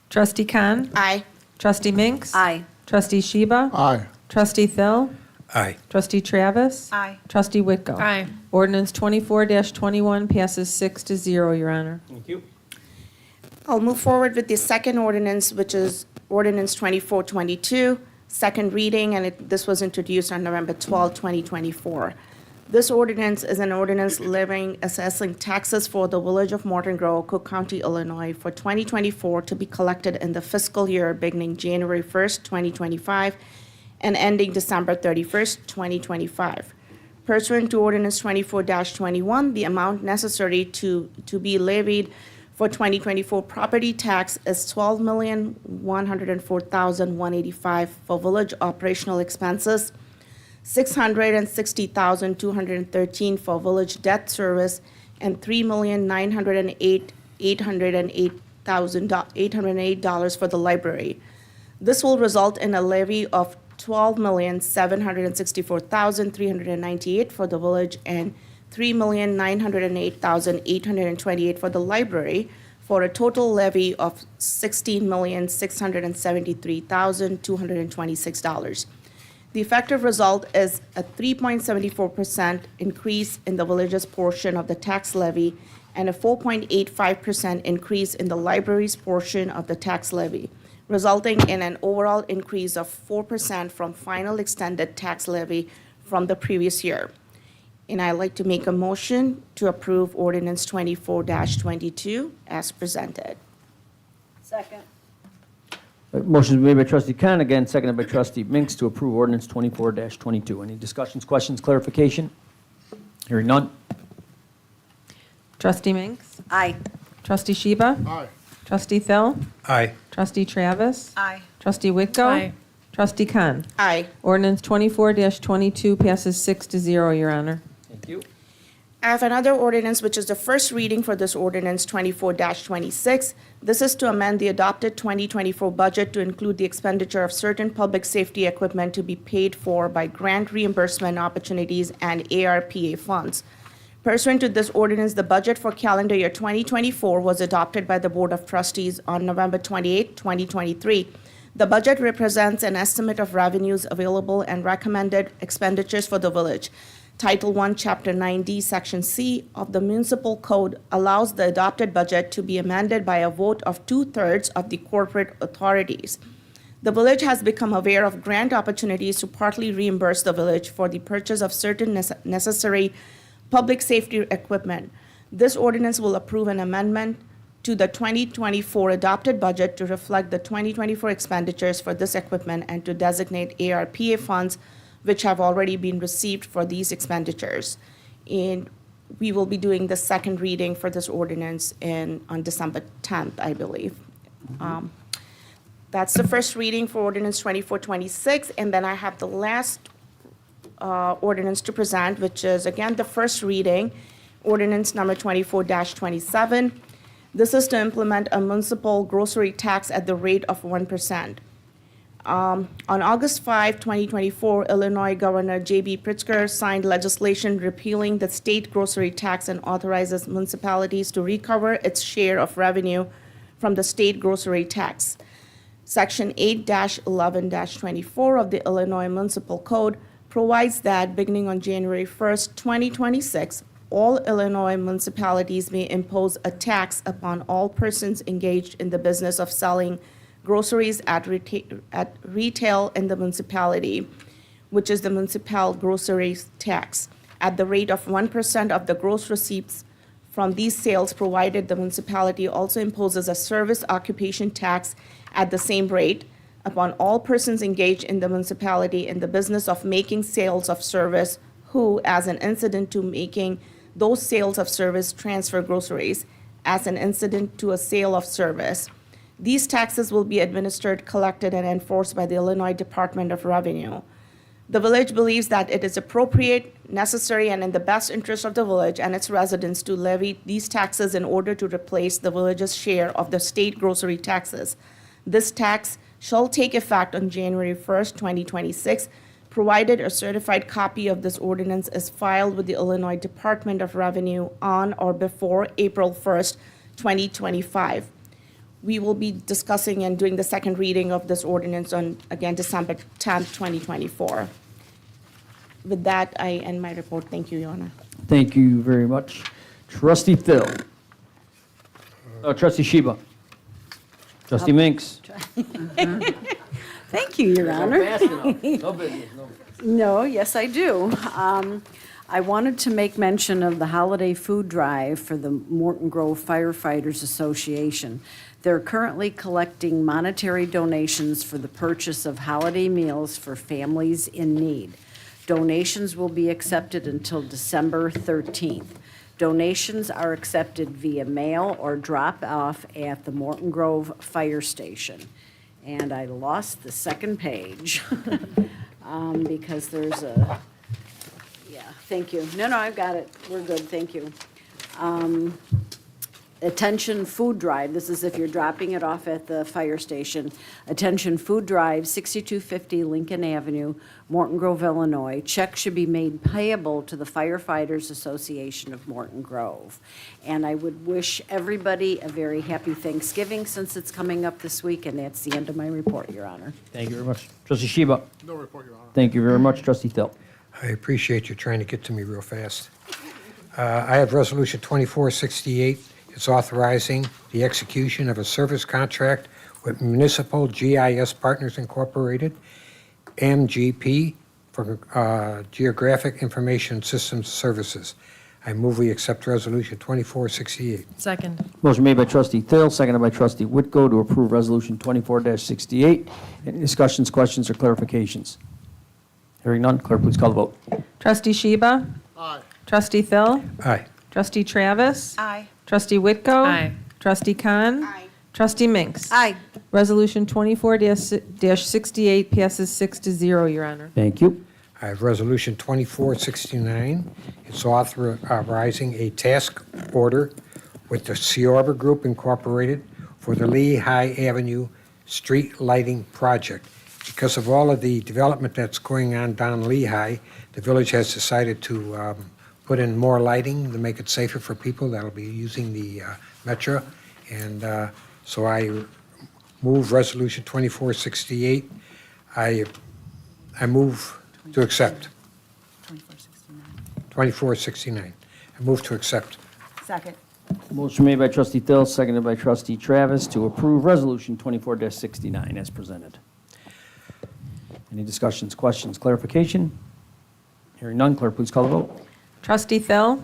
Trustee Khan? Aye. Trustee Minks? Aye. Trustee Sheba? Aye. Trustee Thill? Aye. Trustee Travis? Aye. Trustee Whitko? Aye. Ordinance 24-21 passes 6-0, Your Honor. Thank you. I'll move forward with the second ordinance, which is Ordinance 2422, second reading, and this was introduced on November 12, 2024. This ordinance is an ordinance levying assessing taxes for the Village of Morton Grove, Cook County, Illinois, for 2024 to be collected in the fiscal year beginning January 1st, 2025, and ending December 31st, 2025. Pursuant to Ordinance 24-21, the amount necessary to be levied for 2024 property tax is $12,104,185 for village operational expenses, $660,213 for village debt service, and $3,908,808 for the library. This will result in a levy of $12,764,398 for the village and $3,908,828 for the library, for a total levy of $16,673,226. The effective result is a 3.74% increase in the village's portion of the tax levy and a 4.85% increase in the library's portion of the tax levy, resulting in an overall increase of 4% from final extended tax levy from the previous year. And I'd like to make a motion to approve ordinance 24-22 as presented. Second. Motion is made by trustee Khan, again seconded by trustee Minks to approve ordinance 24-22. Any discussions, questions, clarification? Hearing none. Trustee Minks? Aye. Trustee Sheba? Aye. Trustee Thill? Aye. Trustee Travis? Aye. Trustee Whitko? Aye. Trustee Khan? Aye. Ordinance 24-22 passes 6-0, Your Honor. Thank you. I have another ordinance, which is the first reading for this ordinance 24-26. This is to amend the adopted 2024 budget to include the expenditure of certain public safety equipment to be paid for by grant reimbursement opportunities and ARPA funds. Pursuant to this ordinance, the budget for calendar year 2024 was adopted by the Board of Trustees on November 28, 2023. The budget represents an estimate of revenues available and recommended expenditures for the village. Title I, Chapter 9D, Section C of the Municipal Code allows the adopted budget to be amended by a vote of 2/3 of the corporate authorities. The village has become aware of grant opportunities to partly reimburse the village for the purchase of certain necessary public safety equipment. This ordinance will approve an amendment to the 2024 adopted budget to reflect the 2024 expenditures for this equipment and to designate ARPA funds which have already been received for these expenditures. And we will be doing the second reading for this ordinance on December 10th, I believe. That's the first reading for ordinance 2426, and then I have the last ordinance to present, which is, again, the first reading, ordinance number 24-27. This is to implement a municipal grocery tax at the rate of 1%. On August 5, 2024, Illinois Governor J.B. Pritzker signed legislation repealing the state grocery tax and authorizes municipalities to recover its share of revenue from the state grocery tax. Section 8-11-24 of the Illinois Municipal Code provides that beginning on January 1st, 2026, all Illinois municipalities may impose a tax upon all persons engaged in the business of selling groceries at retail in the municipality, which is the municipal grocery tax, at the rate of 1% of the gross receipts from these sales, provided the municipality also imposes a service occupation tax at the same rate upon all persons engaged in the municipality in the business of making sales of service who, as an incident to making those sales of service, transfer groceries as an incident to a sale of service. These taxes will be administered, collected, and enforced by the Illinois Department of Revenue. The village believes that it is appropriate, necessary, and in the best interest of the village and its residents to levy these taxes in order to replace the village's share of the state grocery taxes. This tax shall take effect on January 1st, 2026, provided a certified copy of this ordinance is filed with the Illinois Department of Revenue on or before April 1st, 2025. We will be discussing and doing the second reading of this ordinance on, again, December 10th, 2024. With that, I end my report. Thank you, Your Honor. Thank you very much. Trustee Thill. Trustee Sheba. Trustee Minks. Thank you, Your Honor. Fast enough. No business, no. No, yes, I do. I wanted to make mention of the holiday food drive for the Morton Grove Firefighters Association. They're currently collecting monetary donations for the purchase of holiday meals for families in need. Donations will be accepted until December 13th. Donations are accepted via mail or drop off at the Morton Grove Fire Station. And I lost the second page because there's a, yeah, thank you. No, I've got it. We're good, thank you. Attention food drive, this is if you're dropping it off at the fire station. Attention food drive, 6250 Lincoln Avenue, Morton Grove, Illinois. Check should be made payable to the Firefighters Association of Morton Grove. And I would wish everybody a very happy Thanksgiving since it's coming up this week, and that's the end of my report, Your Honor. Thank you very much. Trustee Sheba. No report, Your Honor. Thank you very much. Trustee Thill. I appreciate you trying to get to me real fast. I have Resolution 2468. It's authorizing the execution of a service contract with Municipal GIS Partners Incorporated, MGP, for Geographic Information Systems Services. I move we accept Resolution 2468. Second. Motion made by Trustee Thill, seconded by Trustee Whitko to approve Resolution 24-68. Any discussions, questions, or clarifications? Hearing none, clerk, please call the vote. Trustee Sheba? Aye. Trustee Phil? Aye. Trustee Travis? Aye. Trustee Whitko? Aye. Trustee Khan? Aye. Trustee Minks? Aye. Resolution 24-68 passes 6-0, Your Honor. Thank you. I have Resolution 2469. It's authorizing a task order with the Ciorba Group Incorporated for the Lehigh Avenue Street Lighting Project. Because of all of the development that's going on down Lehigh, the village has decided to put in more lighting to make it safer for people that'll be using the metro. And so I move Resolution 2468. I move to accept. 2469. I move to accept. Second. Motion made by trustee Thill, seconded by trustee Travis to approve resolution 24-69 as presented. Any discussions, questions, clarification? Hearing none, clerk, please call the vote. Trustee Phil?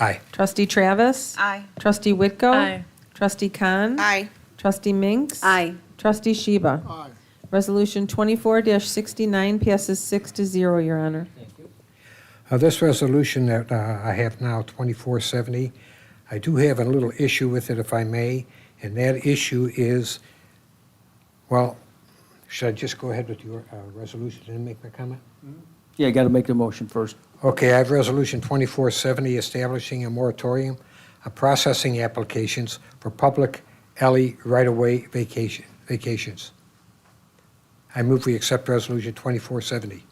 Aye. Trustee Travis? Aye. Trustee Whitko? Aye. Trustee Khan? Aye. Trustee Minks? Aye. Trustee Sheba? Aye. Resolution 24-69 passes 6-0, Your Honor. This resolution that I have now, 2470, I do have a little issue with it, if I may, and that issue is, well, should I just go ahead with your resolution and then make my comment? Yeah, you got to make the motion first. Okay, I have Resolution 2470 establishing a moratorium on processing applications for public alley right-of-way vacations. I move we accept Resolution 2470.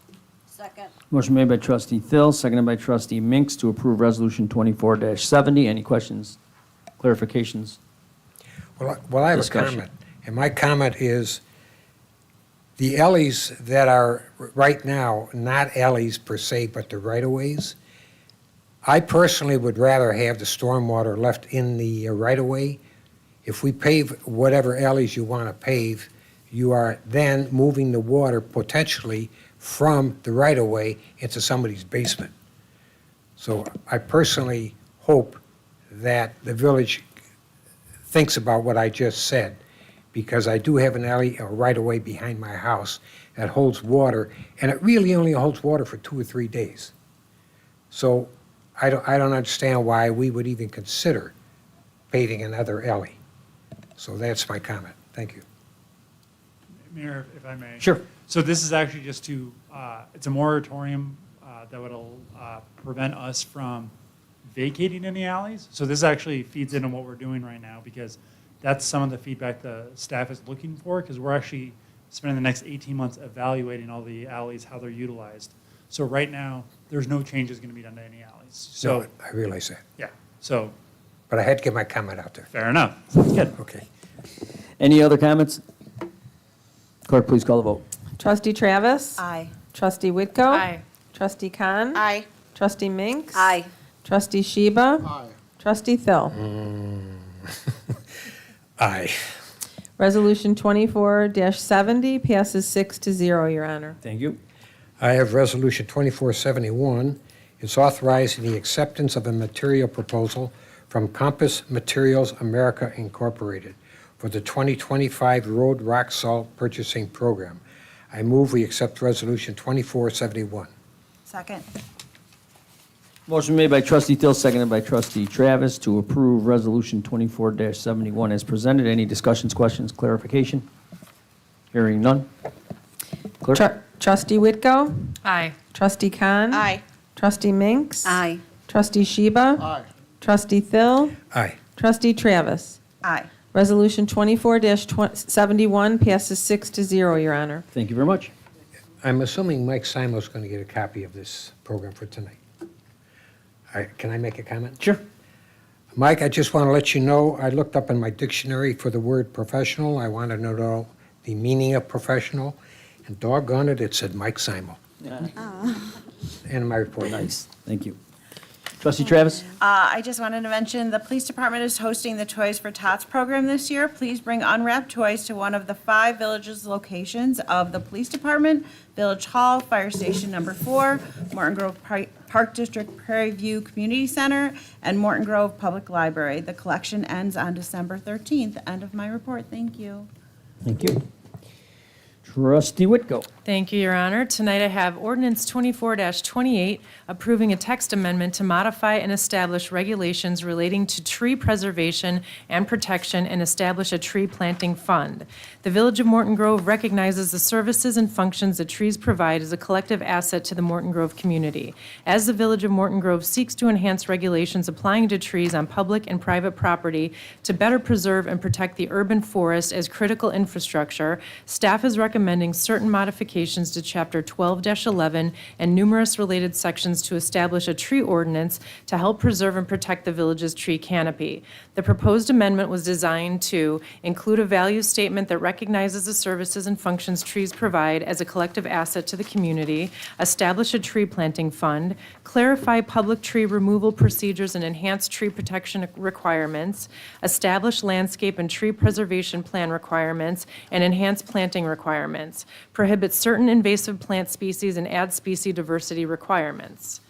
Second. Motion made by trustee Thill, seconded by trustee Minks to approve resolution 24-70. Any questions, clarifications? Well, I have Discussion. a comment, and my comment is, the alleys that are right now, not alleys per se, but the right-of-ways, I personally would rather have the stormwater left in the right-of-way. If we pave whatever alleys you want to pave, you are then moving the water potentially from the right-of-way into somebody's basement. So I personally hope that the village thinks about what I just said, because I do have an alley, a right-of-way behind my house that holds water, and it really only holds water for 2 or 3 days. So I don't understand why we would even consider paving another alley. So that's my comment. Thank you. Mayor, if I may. Sure. So this is actually just to, it's a moratorium that would prevent us from vacating any alleys. So this actually feeds into what we're doing right now, because that's some of the feedback the staff is looking for, because we're actually spending the next 18 months evaluating all the alleys, how they're utilized. So right now, there's no changes going to be done to any alleys. So, No, I realize that, yeah, so but I had to get my comment out there. fair enough. Sounds good. Okay. Any other comments? Clerk, please call the vote. Trustee Travis? Aye. Trustee Whitko? Aye. Trustee Khan? Aye. Trustee Minks? Aye. Trustee Sheba? Aye. Trustee Thill? Aye. Resolution 24-70 passes 6-0, Your Honor. Thank you. I have Resolution 2471. It's authorizing the acceptance of a material proposal from Compass Materials America Incorporated for the 2025 Road Rock Salt Purchasing Program. I move we accept Resolution 2471. Second. Motion made by trustee Thill, seconded by trustee Travis to approve resolution 24-71 as presented. Any discussions, questions, clarification? Hearing none. Clerk? Trustee Whitko? Aye. Trustee Khan? Aye. Trustee Minks? Aye. Trustee Sheba? Aye. Trustee Thill? Aye. Trustee Travis? Aye. Resolution 24-71 passes 6-0, Your Honor. Thank you very much. I'm assuming Mike Simo's going to get a copy of this program for tonight. Can I make a comment? Sure. Mike, I just want to let you know, I looked up in my dictionary for the word professional. I wanted to know the meaning of professional, and doggone it, it said Mike Simo. And my report. Nice, thank you. Trustee Travis? I just wanted to mention, the police department is hosting the Toys for Tots program this year. Please bring unwrapped toys to one of the 5 villages locations of the police department: Village Hall, Fire Station Number 4, Morton Grove Park District Prairie View Community Center, and Morton Grove Public Library. The collection ends on December 13th. End of my report. Thank you. Thank you. Trustee Whitko. Thank you, Your Honor. Tonight I have ordinance 24-28, approving a text amendment to modify and establish regulations relating to tree preservation and protection and establish a tree planting fund. The Village of Morton Grove recognizes the services and functions that trees provide as a collective asset to the Morton Grove community. As the Village of Morton Grove seeks to enhance regulations applying to trees on public and private property to better preserve and protect the urban forest as critical infrastructure, staff is recommending certain modifications to Chapter 12-11 and numerous related sections to establish a tree ordinance to help preserve and protect the village's tree canopy. The proposed amendment was designed to include a value statement that recognizes the services and functions trees provide as a collective asset to the community, establish a tree planting fund, clarify public tree removal procedures and enhance tree protection requirements, establish landscape and tree preservation plan requirements, and enhance planting requirements, prohibit certain invasive plant species and add species diversity requirements.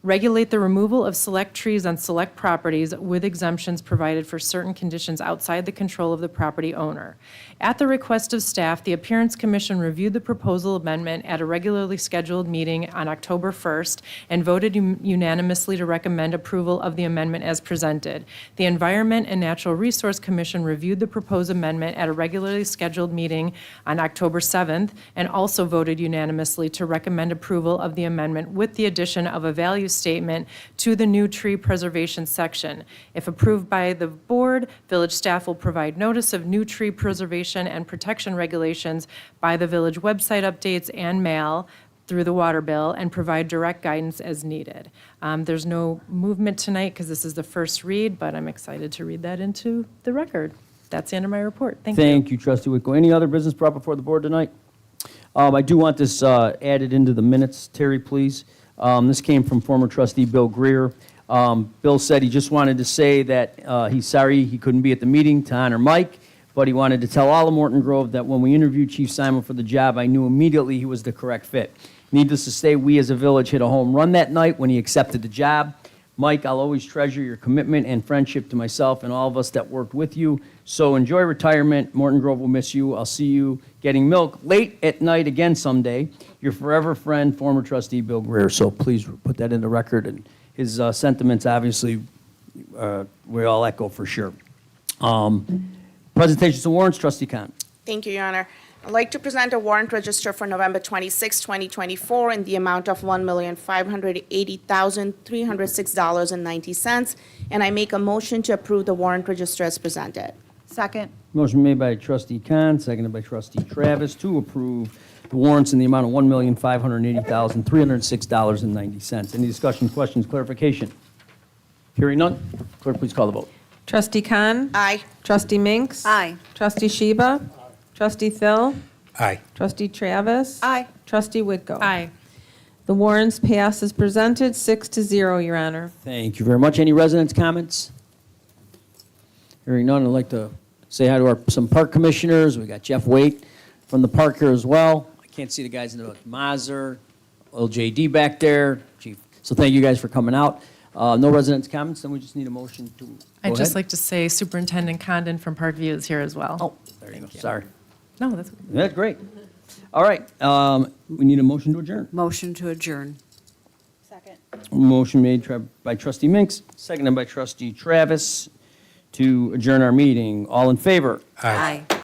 Regulate the removal of select trees on select properties with exemptions provided for certain conditions outside the control of the property owner. At the request of staff, the Appearance Commission reviewed the proposal amendment at a regularly scheduled meeting on October 1st and voted unanimously to recommend approval of the amendment as presented. The Environment and Natural Resource Commission reviewed the proposed amendment at a regularly scheduled meeting on October 7th and also voted unanimously to recommend approval of the amendment with the addition of a value statement to the new tree preservation section. If approved by the board, village staff will provide notice of new tree preservation and protection regulations by the village website updates and mail through the water bill and provide direct guidance as needed. There's no movement tonight because this is the first read, but I'm excited to read that into the record. That's the end of my report. Thank you. Thank you, Trustee Whitko. Any other business brought before the board tonight? I do want this added into the minutes. Terry, please. This came from former trustee Bill Greer. Bill said he just wanted to say that he's sorry he couldn't be at the meeting to honor Mike, but he wanted to tell all of Morton Grove that when we interviewed Chief Simon for the job, I knew immediately he was the correct fit. Needless to say, we as a village hit a home run that night when he accepted the job. Mike, I'll always treasure your commitment and friendship to myself and all of us that worked with you. So enjoy retirement. Morton Grove will miss you. I'll see you getting milk late at night again someday. Your forever friend, former trustee Bill Greer. So please put that in the record. And his sentiments, obviously, we all echo for sure. Presentations and warrants, Trustee Khan. Thank you, Your Honor. I'd like to present a warrant register for November 26, 2024 in the amount of $1,580,306.90, and I make a motion to approve the warrant register as presented. Second. Motion made by Trustee Khan, seconded by Trustee Travis to approve the warrants in the amount of $1,580,306.90. Any discussion, questions, clarification? Hearing none, clerk, please call the vote. Trustee Khan? Aye. Trustee Minks? Aye. Trustee Sheba? Trustee Phil? Aye. Trustee Travis? Aye. Trustee Whitko? Aye. The warrants pass as presented, 6-0, Your Honor. Thank you very much. Any residents' comments? Hearing none, I'd like to say hi to some park commissioners. We got Jeff Waite from the park here as well. I can't see the guys in the Mazer, LJD back there, Chief. So thank you guys for coming out. No residents' comments, then we just need a motion to go I'd just ahead. like to say Superintendent Condon from Parkview is here as well. Oh, there you go. Sorry. No, that's That's great. All right, we need a motion to adjourn. Motion to adjourn. Second. Motion made by Trustee Minks, seconded by Trustee Travis to adjourn our meeting. All in favor? Aye.